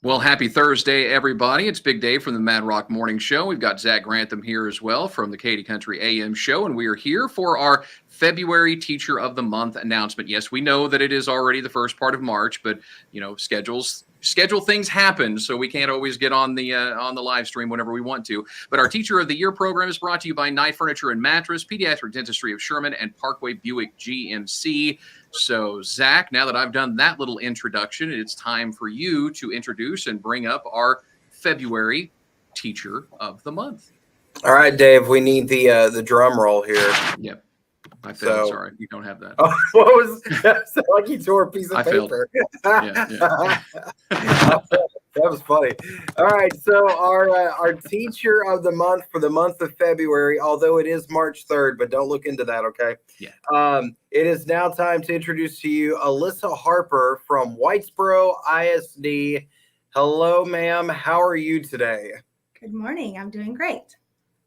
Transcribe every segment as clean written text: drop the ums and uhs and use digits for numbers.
Well, happy Thursday, everybody. It's Big Dave from the Mad Rock Morning Show. We've got Zach Grantham here as well from the Katy Country AM show, and we are here for our February Teacher of the Month announcement. Yes, we know that it is already the first part of March, but schedule things happen, so we can't always get on the live stream whenever we want to. But our Teacher of the Year program is brought to you by Night Furniture and Mattress, Pediatric Dentistry of Sherman, and Parkway Buick GMC. So, Zach, now that I've done that little introduction, it's time for you to introduce and bring up our February Teacher of the Month. All right, Dave, we need the drum roll here. Yep. I failed. Sorry, you don't have that. Oh, what was that? Like you tore a piece of paper. Yeah. That was funny. All right, so our Teacher of the Month for the month of February, although it is March 3rd, but don't look into that, okay? Yeah. It is now time to introduce to you Alyssa Harper from Whitesboro ISD. Hello, ma'am. How are you today? Good morning. I'm doing great.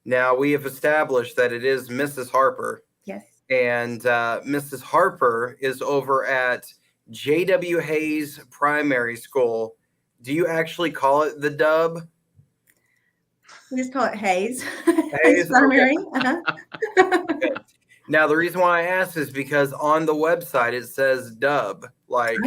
Now, we have established that it is Mrs. Harper. Yes. And Mrs. Harper is over at J.W. Hayes Primary School. Do you actually call it the Dub? We just call it Hayes. Hayes Primary. Okay. Okay. Now, the reason why I asked is because on the website it says Dub, like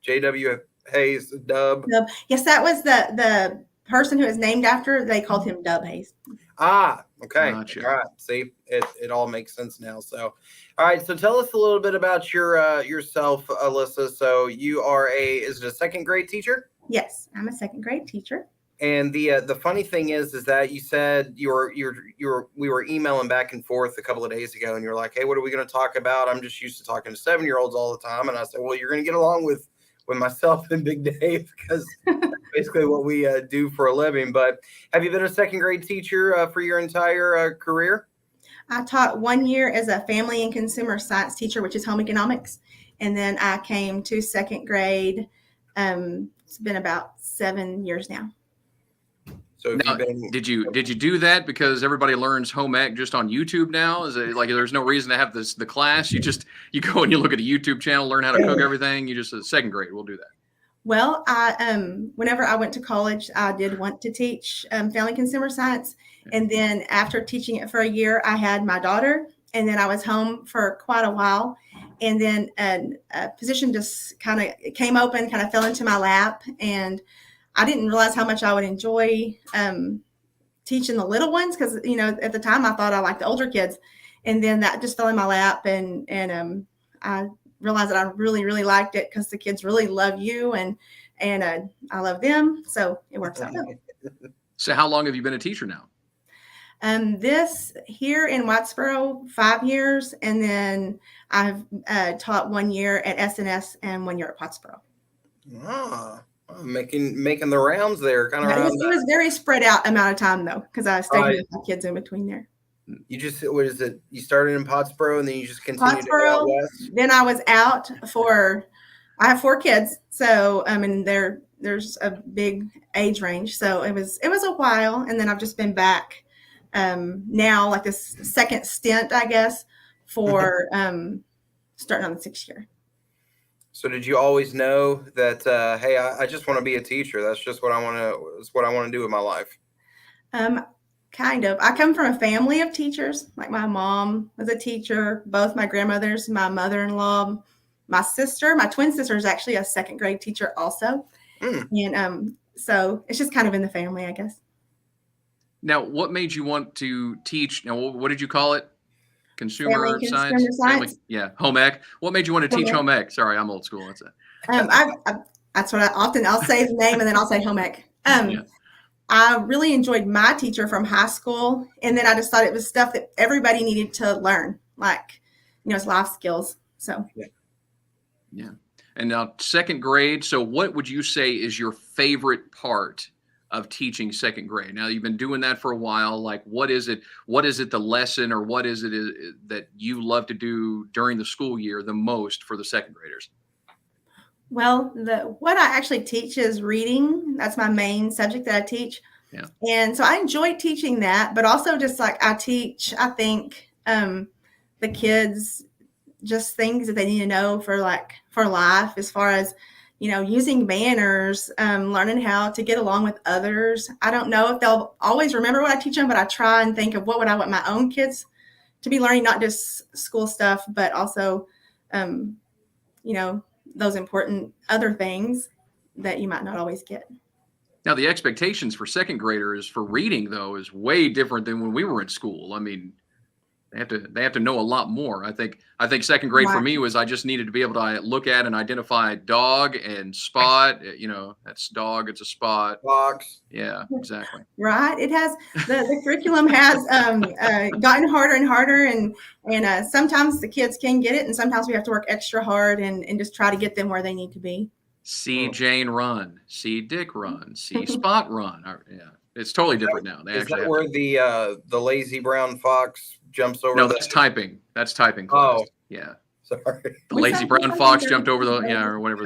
J.W. Hayes Dub. Yes, that was the person who was named after. They called him Dub Hayes. Ah, okay. Gotcha. All right. See, it all makes sense now. So, all right. So tell us a little bit about yourself, Alyssa. So you are is it a second grade teacher? Yes, I'm a second grade teacher. And the funny thing is that you said we were emailing back and forth a couple of days ago, and you're like, hey, what are we going to talk about? I'm just used to talking to 7-year-olds all the time. And I said, well, you're going to get along with myself and Big Dave because basically what we do for a living. But have you been a second grade teacher for your entire career? I taught 1 year as a family and consumer science teacher, which is home economics. And then I came to second grade. It's been about 7 years now. So now, did you do that because everybody learns home ec just on YouTube now? Is it like there's no reason to have the class? You go and you look at a YouTube channel, learn how to cook everything. You just second grade, we'll do that. Well, whenever I went to college, I did want to teach family consumer science. And then after teaching it for a year, I had my daughter, and then I was home for quite a while. And then a position just kind of came open, kind of fell into my lap. And I didn't realize how much I would enjoy teaching the little ones because, at the time I thought I liked the older kids. And then that just fell in my lap. And I realized that I really, really liked it because the kids really love you and I love them. So it works out. So how long have you been a teacher now? This here in Whitesboro, 5 years. And then I've taught 1 year at SNS and 1 year at Pottsboro. Ah, making the rounds there. Kind of it was very spread out amount of time though, because I stayed with my kids in between there. What is it? You started in Pottsboro and then you just continued to go out west? Then I was out I have 4 kids. So, and there's a big age range. So it was a while. And then I've just been back now, like this second stint, I guess, for starting on the 6th year. So did you always know that, hey, I just want to be a teacher. That's just what I want to do with my life. Kind of. I come from a family of teachers. Like my mom was a teacher, both my grandmothers, my mother-in-law, my twin sister is actually a second grade teacher also. And so it's just kind of in the family, I guess. Now, what made you want to teach? Now, what did you call it? Consumer science? Home ec. What made you want to teach home ec? Sorry, I'm old school. That's it. That's what I'll say the name and then I'll say home ec. I really enjoyed my teacher from high school. And then I just thought it was stuff that everybody needed to learn, like, it's life skills. So. Yeah. And now second grade. So what would you say is your favorite part of teaching second grade? Now you've been doing that for a while. Like, what is it the lesson or what is it that you love to do during the school year the most for the second graders? Well, what I actually teach is reading. That's my main subject that I teach. Yeah. And so I enjoy teaching that, but also just like I teach, I think the kids just things that they need to know for life, as far as, using manners, learning how to get along with others. I don't know if they'll always remember what I teach them, but I try and think of what would I want my own kids to be learning, not just school stuff, but also, those important other things that you might not always get. Now, the expectations for second graders for reading, though, is way different than when we were in school. I mean, they have to know a lot more. I think second grade for me was I just needed to be able to look at and identify dog and spot. That's dog. It's a spot. Fox. Yeah, exactly. Right. It has the curriculum has gotten harder and harder, and sometimes the kids can get it, and sometimes we have to work extra hard and just try to get them where they need to be. See Jane run. See Dick run. See Spot run. Yeah, it's totally different now. Is that where the lazy brown fox jumps over? No, that's typing. That's typing class. Oh, yeah. Sorry. The lazy brown fox jumped over or whatever.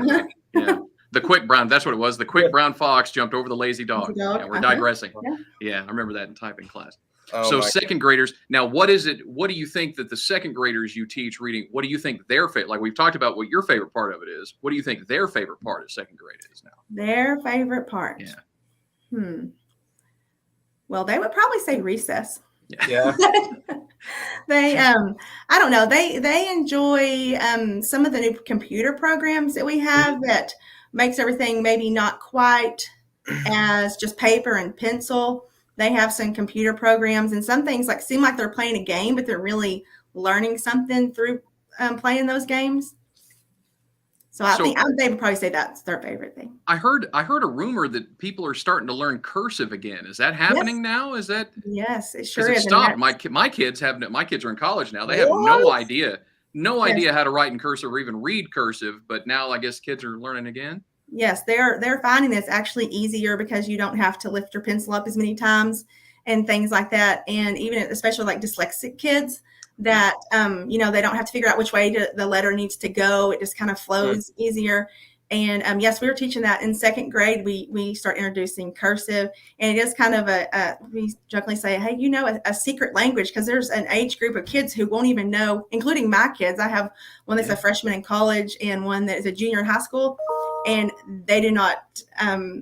The quick brown. That's what it was. The quick brown fox jumped over the lazy dog. Yeah, we're digressing. Yeah, I remember that in typing class. Oh, so second graders. Now, what is it? What do you think that the second graders you teach reading? What do you think their favorite? Like we've talked about what your favorite part of it is. What do you think their favorite part of second grade is now? Their favorite part. Yeah. Well, they would probably say recess. Yeah. They, I don't know. They enjoy some of the new computer programs that we have that makes everything maybe not quite as just paper and pencil. They have some computer programs, and some things seem like they're playing a game, but they're really learning something through playing those games. So I think they would probably say that's their favorite thing. I heard a rumor that people are starting to learn cursive again. Is that happening now? Is that? Yes, it sure is. It stopped. My kids are in college now. They have no idea how to write in cursive or even read cursive. But now I guess kids are learning again. Yes, they're finding it's actually easier because you don't have to lift your pencil up as many times and things like that. And even especially dyslexic kids that, they don't have to figure out which way the letter needs to go. It just kind of flows easier. And yes, we were teaching that in second grade. We start introducing cursive, and it is kind of we jokingly say, hey, a secret language, because there's an age group of kids who won't even know, including my kids. I have one that's a freshman in college and one that is a junior in high school, and they do not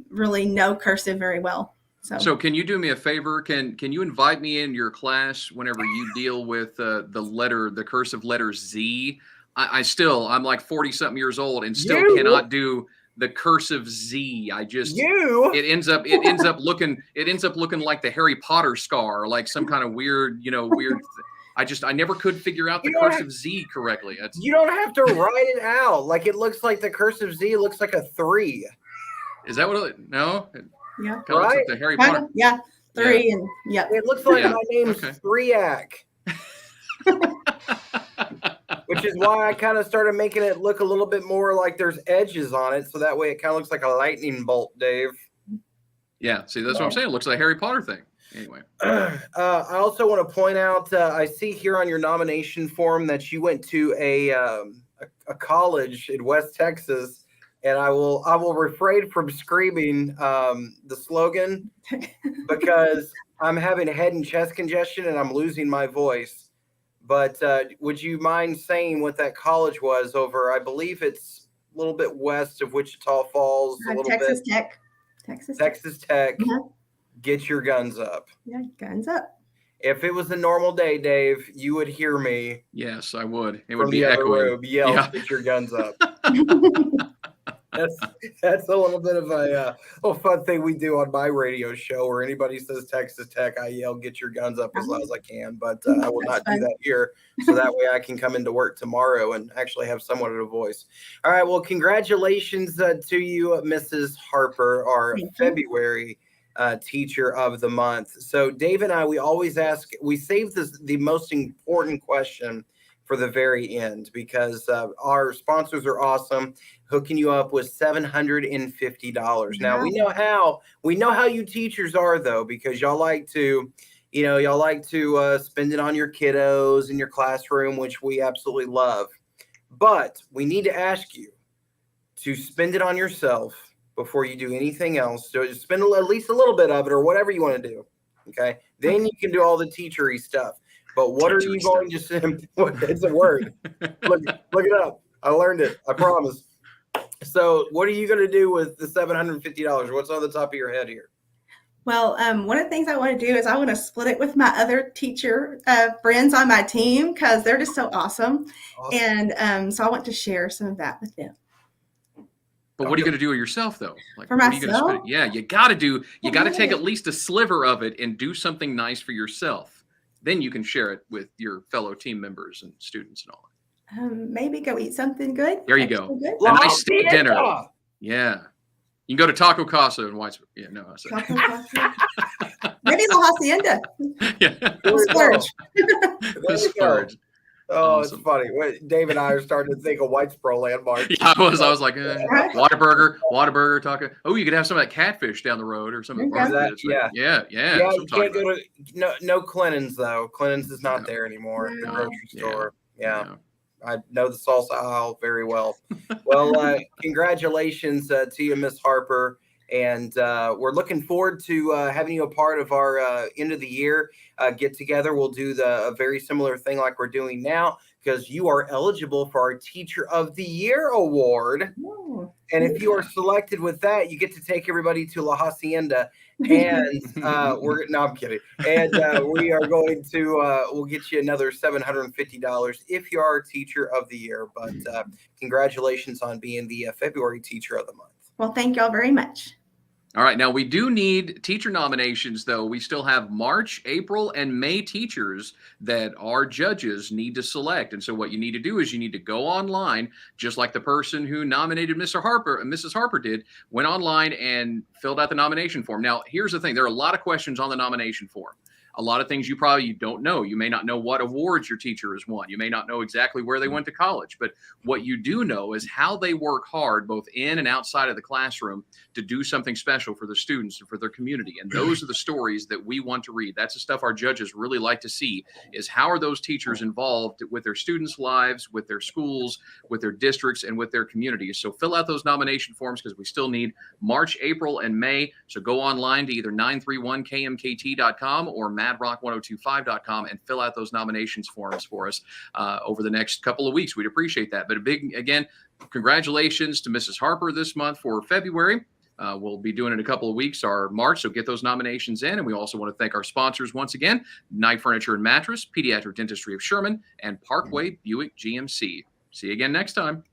really know cursive very well. So can you do me a favor? Can you invite me in your class whenever you deal with the cursive letter Z? I'm like 40 something years old and still cannot do the cursive Z. It ends up looking like the Harry Potter scar, like some kind of weird. I never could figure out the cursive Z correctly. You don't have to write it out. It looks like the cursive Z looks like a 3. Is that what no? Yeah. Kind of looks like the Harry Potter. Yeah. 3 and yeah. It looks like my name's Threac. Which is why I kind of started making it look a little bit more like there's edges on it, so that way it kind of looks like a lightning bolt, Dave. Yeah, see, that's what I'm saying. It looks like a Harry Potter thing. Anyway. I also want to point out, I see here on your nomination form that you went to a college in West Texas, and I will refrain from screaming the slogan because I'm having head and chest congestion and I'm losing my voice. But would you mind saying what that college was over? I believe it's a little bit west of Wichita Falls. Texas Tech. Texas Tech. Mm-hmm. Get your guns up. Yeah, guns up. If it was a normal day, Dave, you would hear me. Yes, I would. It would be echoing. Yell, Get your guns up. That's a little bit of a fun thing we do on my radio show, where anybody says Texas Tech, I yell, get your guns up as loud as I can. But I will not do that here, so that way I can come into work tomorrow and actually have somewhat of a voice. All right, well, congratulations to you, Mrs. Harper, our February teacher of the month. So Dave and I, we always we save the most important question for the very end, because our sponsors are awesome, hooking you up with $750. Now we know how you teachers are, though, because y'all like to spend it on your kiddos in your classroom, which we absolutely love. But we need to ask you to spend it on yourself before you do anything else. So just spend at least a little bit of it, or whatever you want to do. Okay, then you can do all the teachery stuff. But what are you going to say? It's a word. Look it up. I learned it. I promise. So what are you going to do with the $750? What's on the top of your head here? Well, one of the things I want to do is I want to split it with my other teacher friends on my team because they're just so awesome. And so I want to share some of that with them. But what are you going to do with yourself, though? Like, For what are you going to myself? spend? Yeah, you got to take at least a sliver of it and do something nice for yourself. Then you can share it with your fellow team members and students and all that. Maybe go eat something good. There you go. Good. A nice steak dinner. Yeah. You can go to Taco Casa in Whitesboro. Yeah, no, I said. Maybe La Hacienda. Yeah. Splurge. Splurge. Oh, Awesome. It's funny. Dave and I are starting to think of Whitesboro landmarks. Yeah, I was like, Whataburger, taco. Oh, you could have some of that catfish down the road or something. Yeah. You can't go to no Clennan's though. Clennan's is not there anymore. The grocery store. Yeah. I know the salsa aisle very well. Well, congratulations to you, Miss Harper. And we're looking forward to having you a part of our end of the year get together. We'll do a very similar thing like we're doing now because you are eligible for our Teacher of the Year award. Oh, and if you are selected with that, you get to take everybody to La Hacienda. And I'm kidding. And we are going to we'll get you another $750 if you are Teacher of the Year. But congratulations on being the February Teacher of the Month. Well, thank y'all very much. All right. Now, we do need teacher nominations, though. We still have March, April, and May teachers that our judges need to select. And so what you need to do is you need to go online, just like the person who nominated Mrs. Harper did, went online and filled out the nomination form. Now, here's the thing. There are a lot of questions on the nomination form. A lot of things you don't know. You may not know what awards your teacher has won. You may not know exactly where they went to college. But what you do know is how they work hard, both in and outside of the classroom, to do something special for the students and for their community. And those are the stories that we want to read. That's the stuff our judges really like to see, is how are those teachers involved with their students' lives, with their schools, with their districts, and with their communities. So fill out those nomination forms because we still need March, April, and May. So go online to either 931kmkt.com or madrock1025.com and fill out those nominations forms for us over the next couple of weeks. We'd appreciate that. But again, congratulations to Mrs. Harper this month for February. We'll be doing in a couple of weeks our March, so get those nominations in. And we also want to thank our sponsors once again, Night Furniture and Mattress, Pediatric Dentistry of Sherman, and Parkway Buick GMC. See you again next time.